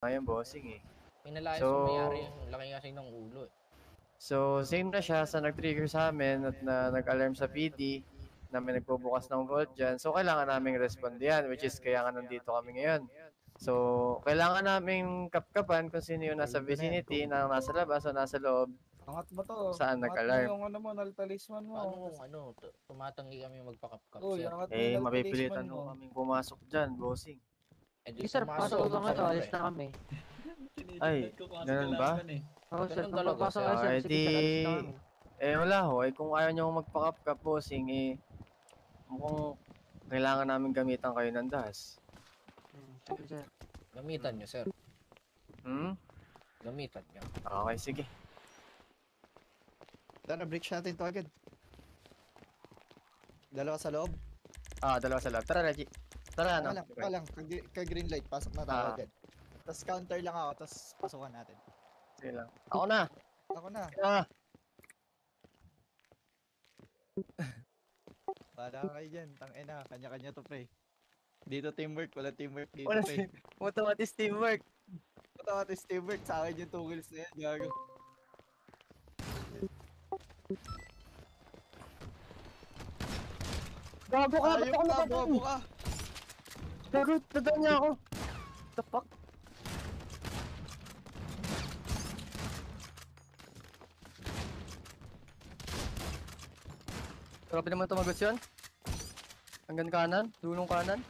ngayon, bossing eh. Pinalayas So, yung mayari yung laki kasi ng ulo eh. So, same na siya sa nag-trigger sa amin at na nag-alarm sa PD na may nagbubukas ng vault dyan. So, kailangan naming respond yan, which is kaya nga nandito kami ngayon. So, kailangan naming kapkapan kung sino yung nasa vicinity, na nasa labas o nasa loob, Angat mo to. kung saan Angat mo nag-alarm. yung ano mo, talisman mo. Paano kung tumatanggi kami magpakapkap, Uy, sir? angat mo yung talisman Mapipilitan mo. mo kaming pumasok dyan, bossing. Eh di Sir, pasok pumasok. lang ito. Alis na kami. Ay, ganun ba? Oo, sir. Ganun talaga, Papasok sir. kayo, sir. Sige, sir. Alis na kami. Wala ho. Kung ayaw nyo magpakapkap, bossing, mukhang kailangan namin gamitan kayo ng dahas. Sige, sir. Gamitan nyo, sir. Gamitan nyo. Okay, sige. Tara, breach natin to agad. Dalawa sa loob. Dalawa sa loob. Tara, Reggie. Tara, ano? Lang. Ka-green light, pasok na tayo agad. Tapos counter lang ako, tapos pasukan natin. Sige lang. Ako na! Ako na. Para kayo dyan, tangina, kanya-kanya to pre. Dito teamwork, wala teamwork dito pre. Automatic teamwork. Automatic teamwork, sa akin yung tools na yan, gago. Gago ka! Ba't ako napatay? Bobo ka! Gago, tadaan niya ako. What the fuck? Grabe naman tumagos yun. Hanggang kanan, dulong kanan.